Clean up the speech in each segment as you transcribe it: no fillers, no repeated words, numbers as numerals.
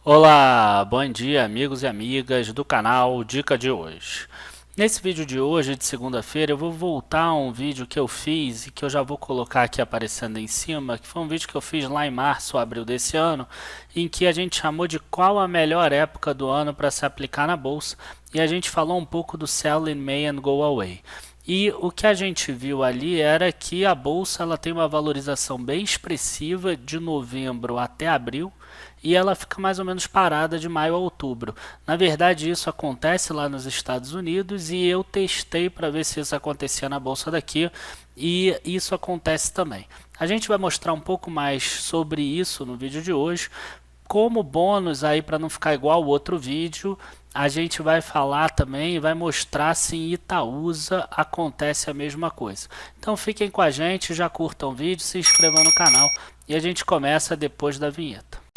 Olá, bom dia amigos e amigas do canal Dica de hoje. Nesse vídeo de hoje, de segunda-feira, eu vou voltar a um vídeo que eu fiz e que eu já vou colocar aqui aparecendo em cima, que foi um vídeo que eu fiz lá em março ou abril desse ano, em que a gente chamou de qual a melhor época do ano para se aplicar na bolsa, e a gente falou um pouco do Sell in May and Go Away. E o que a gente viu ali era que a bolsa ela tem uma valorização bem expressiva de novembro até abril e ela fica mais ou menos parada de maio a outubro. Na verdade, isso acontece lá nos Estados Unidos e eu testei para ver se isso acontecia na bolsa daqui e isso acontece também. A gente vai mostrar um pouco mais sobre isso no vídeo de hoje. Como bônus aí para não ficar igual o outro vídeo, a gente vai falar também e vai mostrar se em Itaúsa acontece a mesma coisa. Então fiquem com a gente, já curtam o vídeo, se inscrevam no canal e a gente começa depois da vinheta.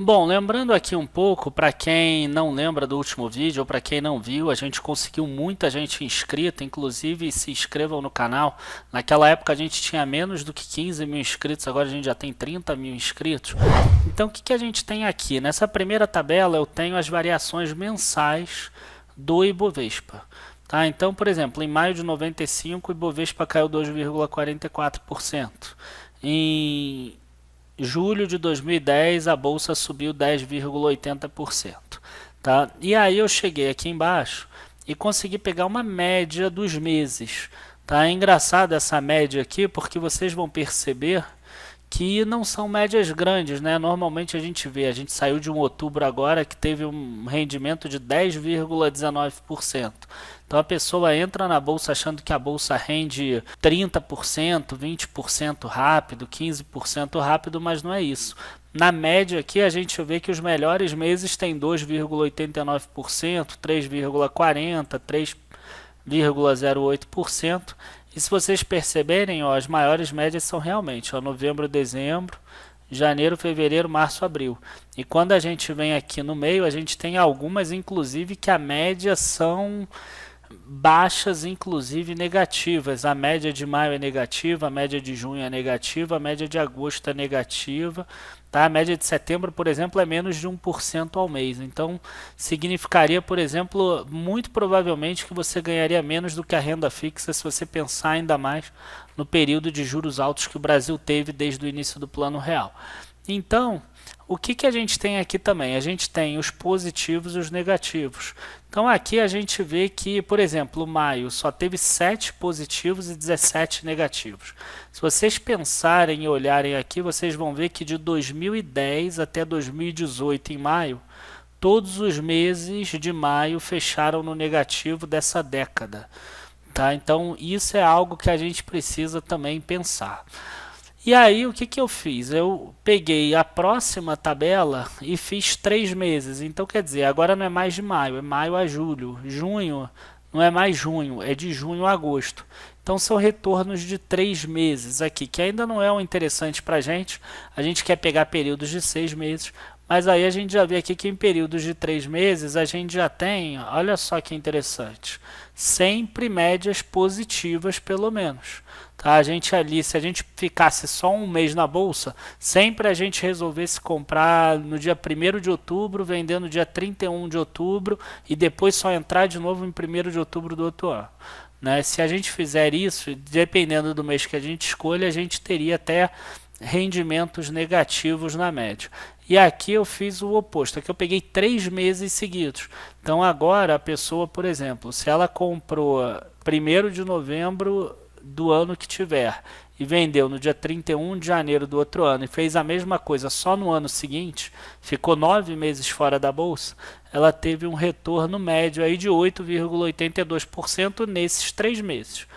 Bom, lembrando aqui um pouco, para quem não lembra do último vídeo ou para quem não viu, a gente conseguiu muita gente inscrita, inclusive se inscrevam no canal. Naquela época a gente tinha menos do que 15 mil inscritos, agora a gente já tem 30 mil inscritos. Então o que a gente tem aqui? Nessa primeira tabela eu tenho as variações mensais do Ibovespa. Tá? Então, por exemplo, em maio de 95 o Ibovespa caiu 2,44%. Em julho de 2010 a bolsa subiu 10,80%, tá? E aí eu cheguei aqui embaixo e consegui pegar uma média dos meses, tá? É engraçado essa média aqui porque vocês vão perceber que não são médias grandes, né? Normalmente a gente saiu de um outubro agora que teve um rendimento de 10,19%. Então a pessoa entra na bolsa achando que a bolsa rende 30%, 20% rápido, 15% rápido, mas não é isso. Na média aqui a gente vê que os melhores meses têm 2,89%, 3,40%, 3,08%. E se vocês perceberem, ó, as maiores médias são realmente novembro, dezembro, janeiro, fevereiro, março, abril. E quando a gente vem aqui no meio, a gente tem algumas, inclusive, que a média são baixas, inclusive negativas. A média de maio é negativa, a média de junho é negativa, a média de agosto é negativa. Tá? A média de setembro, por exemplo, é menos de 1% ao mês. Então, significaria, por exemplo, muito provavelmente que você ganharia menos do que a renda fixa se você pensar ainda mais no período de juros altos que o Brasil teve desde o início do Plano Real. Então, o que a gente tem aqui também? A gente tem os positivos e os negativos. Então aqui a gente vê que, por exemplo, maio só teve 7 positivos e 17 negativos. Se vocês pensarem e olharem aqui, vocês vão ver que de 2010 até 2018 em maio, todos os meses de maio fecharam no negativo dessa década. Tá? Então isso é algo que a gente precisa também pensar. E aí o que eu fiz? Eu peguei a próxima tabela e fiz 3 meses. Então quer dizer, agora não é mais de maio, é maio a julho. Junho não é mais junho, é de junho a agosto. Então são retornos de 3 meses aqui, que ainda não é o interessante para a gente. A gente quer pegar períodos de 6 meses, mas aí a gente já vê aqui que em períodos de 3 meses a gente já tem, olha só que interessante, sempre médias positivas pelo menos. Tá? A gente ali, se a gente ficasse só um mês na bolsa, sempre a gente resolvesse comprar no dia 1º de outubro, vender no dia 31 de outubro e depois só entrar de novo em 1º de outubro do outro ano. Né? Se a gente fizer isso, dependendo do mês que a gente escolhe, a gente teria até rendimentos negativos na média. E aqui eu fiz o oposto, aqui eu peguei 3 meses seguidos. Então agora a pessoa, por exemplo, se ela comprou 1º de novembro do ano que tiver e vendeu no dia 31 de janeiro do outro ano e fez a mesma coisa só no ano seguinte, ficou 9 meses fora da bolsa, ela teve um retorno médio aí de 8,82% nesses 3 meses.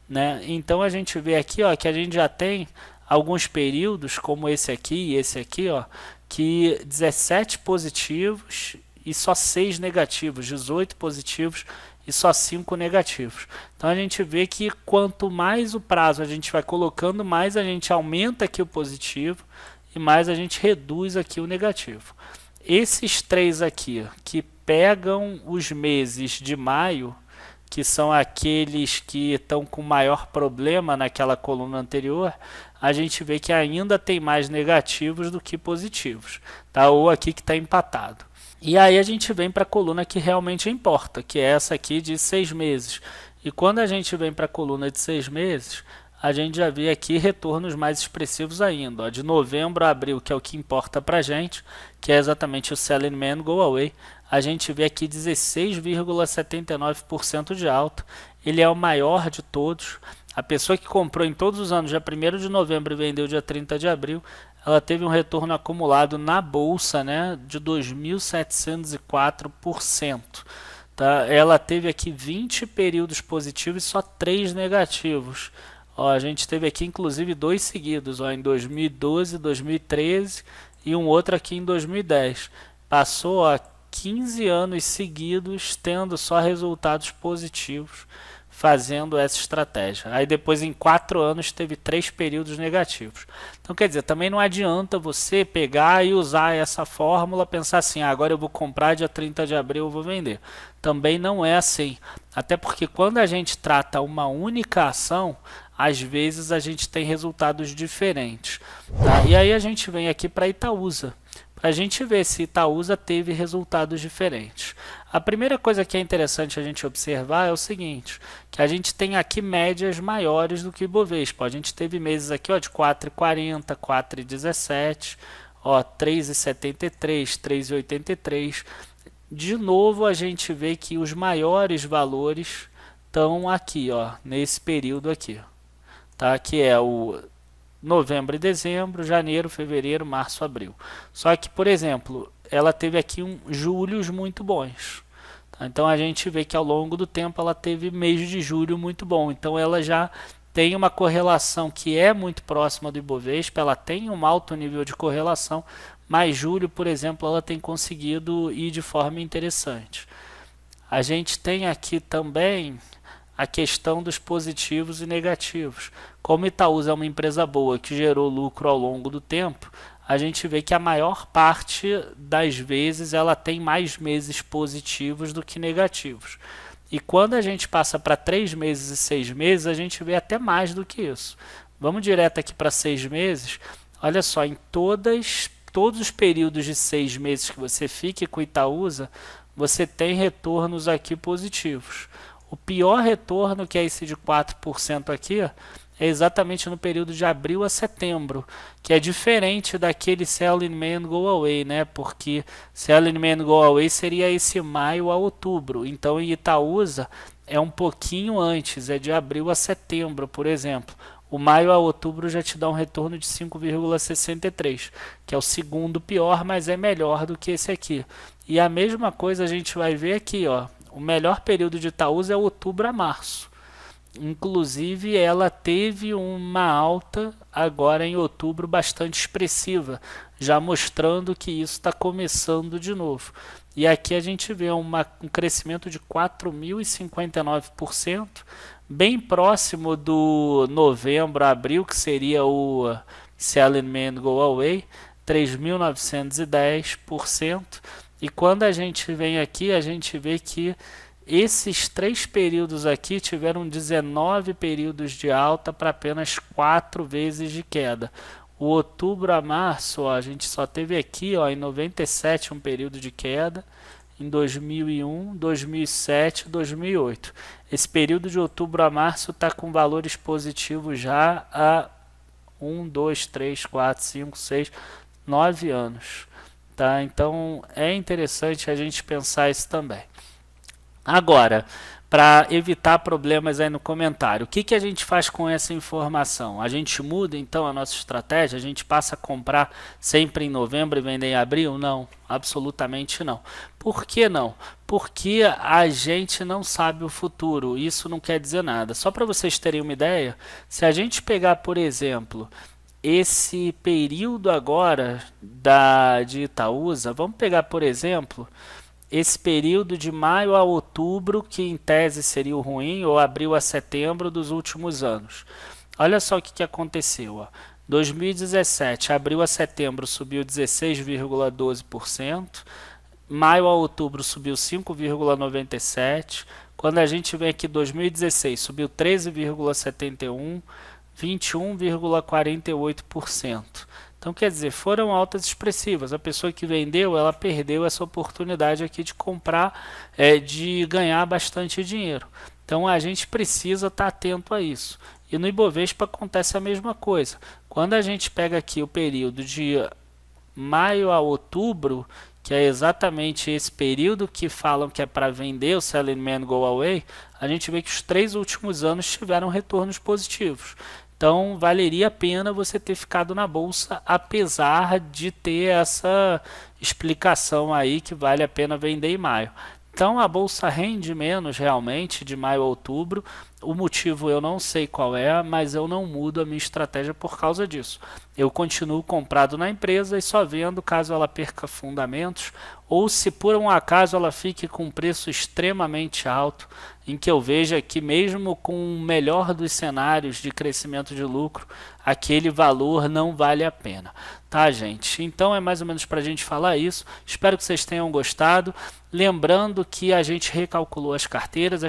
Né? Então a gente vê aqui ó, que a gente já tem alguns períodos, como esse aqui e esse aqui, ó, que 17 positivos e só 6 negativos, 18 positivos e só 5 negativos. Então a gente vê que quanto mais o prazo a gente vai colocando, mais a gente aumenta aqui o positivo e mais a gente reduz aqui o negativo. Esses três aqui, que pegam os meses de maio, que são aqueles que estão com maior problema naquela coluna anterior, a gente vê que ainda tem mais negativos do que positivos, tá? Ou aqui que está empatado. E aí a gente vem para a coluna que realmente importa, que é essa aqui de 6 meses. E quando a gente vem para a coluna de 6 meses, a gente já vê aqui retornos mais expressivos ainda. Ó, de novembro a abril, que é o que importa para a gente, que é exatamente o Sell in Man Go Away, a gente vê aqui 16,79% de alta. Ele é o maior de todos. A pessoa que comprou em todos os anos, dia 1º de novembro e vendeu dia 30 de abril, ela teve um retorno acumulado na bolsa, né, de 2.704%. Tá? Ela teve aqui 20 períodos positivos e só 3 negativos. Ó, a gente teve aqui inclusive 2 seguidos, ó, em 2012, 2013 e um outro aqui em 2010. Passou, ó, 15 anos seguidos tendo só resultados positivos fazendo essa estratégia. Aí depois em 4 anos teve 3 períodos negativos. Então quer dizer, também não adianta você pegar e usar essa fórmula, pensar assim, agora eu vou comprar dia 30 de abril eu vou vender. Também não é assim. Até porque quando a gente trata uma única ação, às vezes a gente tem resultados diferentes. Tá? E aí a gente vem aqui para Itaúsa, para a gente ver se Itaúsa teve resultados diferentes. A primeira coisa que é interessante a gente observar é o seguinte, que a gente tem aqui médias maiores do que o Ibovespa. A gente teve meses aqui, ó, de 4,40, 4,17, ó, 3,73, 3,83. De novo a gente vê que os maiores valores estão aqui, ó, nesse período aqui, tá? Que é o novembro e dezembro, janeiro, fevereiro, março, abril. Só que, por exemplo, ela teve aqui julhos muito bons. Tá? Então a gente vê que ao longo do tempo ela teve mês de julho muito bom. Então ela já tem uma correlação que é muito próxima do Ibovespa, ela tem um alto nível de correlação, mas julho, por exemplo, ela tem conseguido ir de forma interessante. A gente tem aqui também a questão dos positivos e negativos. Como Itaúsa é uma empresa boa que gerou lucro ao longo do tempo, a gente vê que a maior parte das vezes ela tem mais meses positivos do que negativos. E quando a gente passa para 3 meses e 6 meses, a gente vê até mais do que isso. Vamos direto aqui para 6 meses. Olha só, em todos os períodos de 6 meses que você fique com Itaúsa, você tem retornos aqui positivos. O pior retorno, que é esse de 4% aqui, é exatamente no período de abril a setembro, que é diferente daquele Sell in Man Go Away, né? Porque Sell in Man Go Away seria esse maio a outubro. Então em Itaúsa é um pouquinho antes, é de abril a setembro, por exemplo. O maio a outubro já te dá um retorno de 5,63, que é o segundo pior, mas é melhor do que esse aqui. E a mesma coisa a gente vai ver aqui, ó. O melhor período de Itaúsa é outubro a março. Inclusive, ela teve uma alta agora em outubro bastante expressiva, já mostrando que isso está começando de novo. E aqui a gente vê um crescimento de 4.059%, bem próximo do novembro a abril, que seria o Sell in Man Go Away, 3.910%. E quando a gente vem aqui, a gente vê que esses 3 períodos aqui tiveram 19 períodos de alta para apenas 4 vezes de queda. O outubro a março, ó, a gente só teve aqui, ó, em 97 um período de queda, em 2001, 2007, 2008. Esse período de outubro a março está com valores positivos já há 1, 2, 3, 4, 5, 6, 9 anos. Tá? Então é interessante a gente pensar isso também. Agora, para evitar problemas aí no comentário, o que a gente faz com essa informação? A gente muda então a nossa estratégia? A gente passa a comprar sempre em novembro e vender em abril? Não, absolutamente não. Por que não? Porque a gente não sabe o futuro, isso não quer dizer nada. Só para vocês terem uma ideia, se a gente pegar, por exemplo, esse período agora de Itaúsa, vamos pegar, por exemplo, esse período de maio a outubro, que em tese seria o ruim, ou abril a setembro dos últimos anos. Olha só o que aconteceu. Ó. 2017, abril a setembro, subiu 16,12%. maio a outubro subiu 5,97. Quando a gente vem aqui 2016, subiu 13,71, 21,48%. Então, quer dizer, foram altas expressivas. A pessoa que vendeu, ela perdeu essa oportunidade aqui de comprar, de ganhar bastante dinheiro. Então, a gente precisa estar atento a isso. E no Ibovespa acontece a mesma coisa. Quando a gente pega aqui o período de maio a outubro, que é exatamente esse período que falam que é para vender o Selling Man Go Away, a gente vê que os 3 últimos anos tiveram retornos positivos. Então, valeria a pena você ter ficado na bolsa, apesar de ter essa explicação aí que vale a pena vender em maio. Então, a bolsa rende menos realmente de maio a outubro. O motivo eu não sei qual é, mas eu não mudo a minha estratégia por causa disso. Eu continuo comprado na empresa e só vendo caso ela perca fundamentos ou se por um acaso ela fique com um preço extremamente alto, em que eu veja que mesmo com o melhor dos cenários de crescimento de lucro, aquele valor não vale a pena. Tá, gente? Então é mais ou menos para a gente falar isso. Espero que vocês tenham gostado. Lembrando que a gente recalculou as carteiras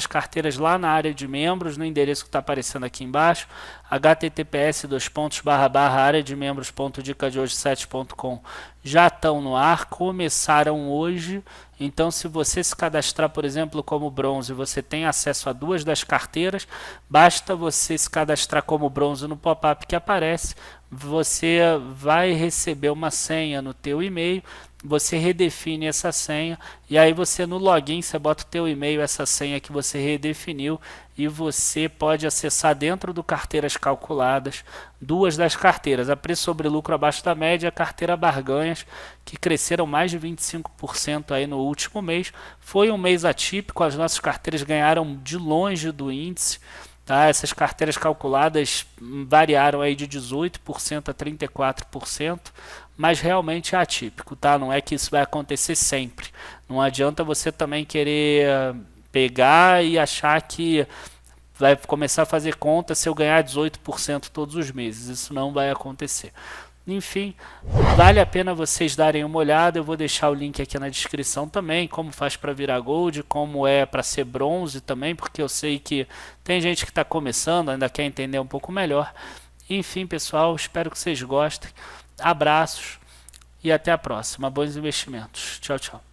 lá na área de membros, no endereço que está aparecendo aqui embaixo, https://areademembros.dicadehoje7.com, já estão no ar, começaram hoje. Então, se você se cadastrar, por exemplo, como bronze, você tem acesso a 2 das carteiras. Basta você se cadastrar como bronze no pop-up que aparece. Você vai receber uma senha no teu e-mail, você redefine essa senha e aí você no login você bota o teu e-mail, essa senha que você redefiniu, e você pode acessar dentro do carteiras calculadas 2 das carteiras, a preço sobre lucro abaixo da média, a carteira barganhas, que cresceram mais de 25% aí no último mês. Foi um mês atípico, as nossas carteiras ganharam de longe do índice. Tá? Essas carteiras calculadas variaram aí de 18% a 34%, mas realmente é atípico, tá? Não é que isso vai acontecer sempre. Não adianta você também querer pegar e achar que vai começar a fazer conta se eu ganhar 18% todos os meses. Isso não vai acontecer. Enfim, vale a pena vocês darem uma olhada. Eu vou deixar o link aqui na descrição também, como faz para virar gold, como é para ser bronze também, porque eu sei que tem gente que está começando, ainda quer entender um pouco melhor. Enfim, pessoal, espero que vocês gostem. Abraços e até a próxima. Bons investimentos. Tchau, tchau.